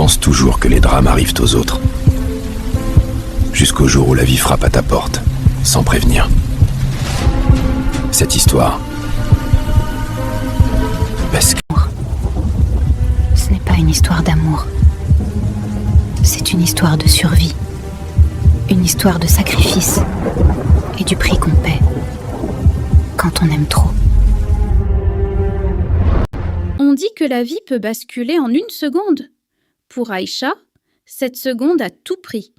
penses toujours que les drames arrivent aux autres. Jusqu'au jour où la vie frappe à ta porte, sans prévenir. Cette histoire... Ce n'est pas une histoire d'amour. C'est une histoire de survie. Une histoire de sacrifice. Et du prix qu'on paie. Quand on aime trop. On dit que la vie peut basculer en une seconde. Pour Aïcha, cette seconde a tout pris.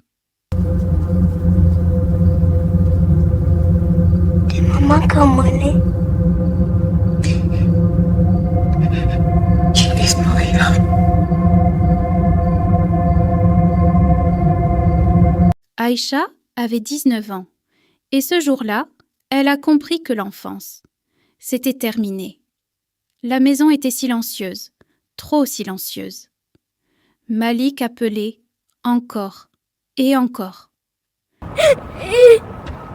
T'es maman comme on est. Aïcha avait 19 ans. Et ce jour-là, elle a compris que l'enfance, c'était terminé. La maison était silencieuse, trop silencieuse. Malik appelait encore et encore. Maman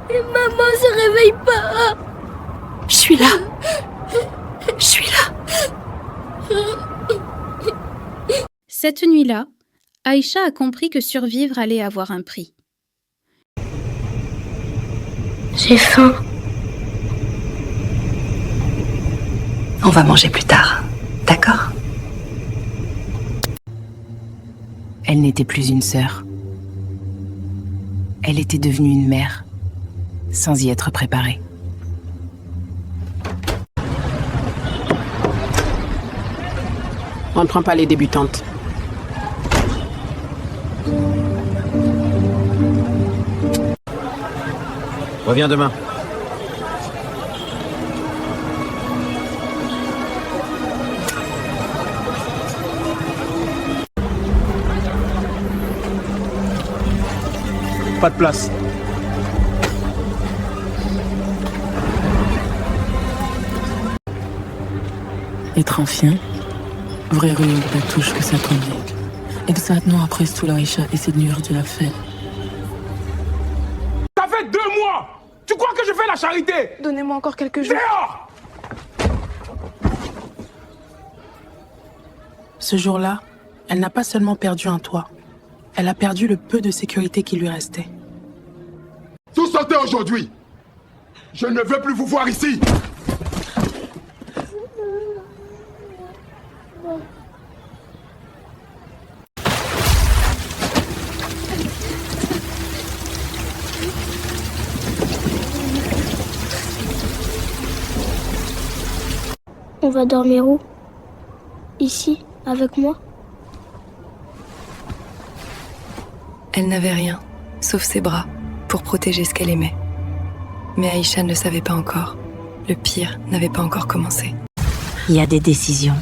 se réveille pas. Je suis là. Je suis là. Cette nuit-là, Aïcha a compris que survivre allait avoir un prix. J'ai faim. On va manger plus tard, d'accord? Elle n'était plus une sœur. Elle était devenue une mère, sans y être préparée. On ne prend pas les débutantes. Reviens demain. Pas de place. Être ancien, vrai rue la touche que ça tombait. Exactement après tout l'Aïcha et cette nuit de la fête. Ça fait 2 mois. Tu crois que je fais la charité? Donnez-moi encore quelques jours. Dehors! Ce jour-là, elle n'a pas seulement perdu un toit. Elle a perdu le peu de sécurité qui lui restait. Tout sortez aujourd'hui. Je ne veux plus vous voir ici. On va dormir où? Ici, avec moi? Elle n'avait rien, sauf ses bras, pour protéger ce qu'elle aimait. Mais Aïcha ne le savait pas encore. Le pire n'avait pas encore commencé. Il y a des décisions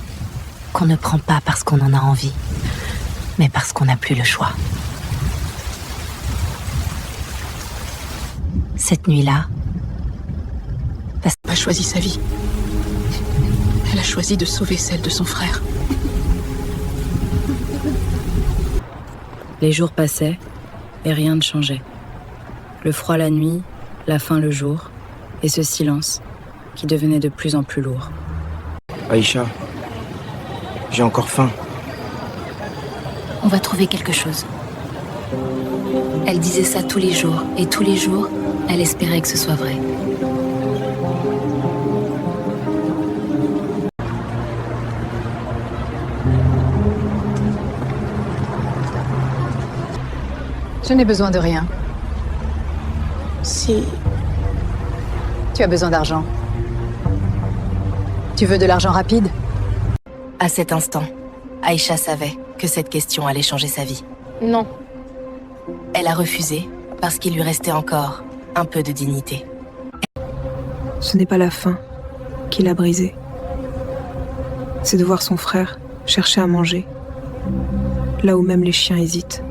qu'on ne prend pas parce qu'on en a envie, mais parce qu'on n'a plus le choix. Cette nuit-là, Elle n'a pas choisi sa vie. Elle a choisi de sauver celle de son frère. Les jours passaient et rien ne changeait. Le froid la nuit, la faim le jour, et ce silence qui devenait de plus en plus lourd. Aïcha, j'ai encore faim. on va trouver quelque chose. Elle disait ça tous les jours, et tous les jours, elle espérait que ce soit vrai. Je n'ai besoin de rien. Si... Tu as besoin d'argent. Tu veux de l'argent rapide? À cet instant, Aïcha savait que cette question allait changer sa vie. Non. Elle a refusé parce qu'il lui restait encore un peu de dignité. Ce n'est pas la faim qui l'a brisée. C'est de voir son frère chercher à manger, là où même les chiens hésitent.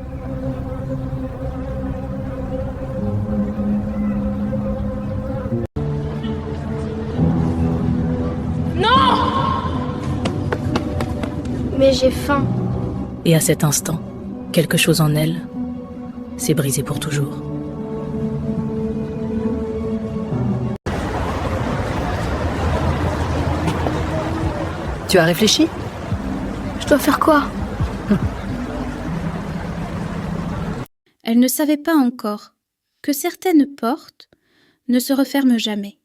Mais j'ai faim. Et à cet instant, quelque chose en elle s'est brisé pour toujours. Tu as réfléchi? Je dois faire quoi? Elle ne savait pas encore que certaines portes ne se referment jamais.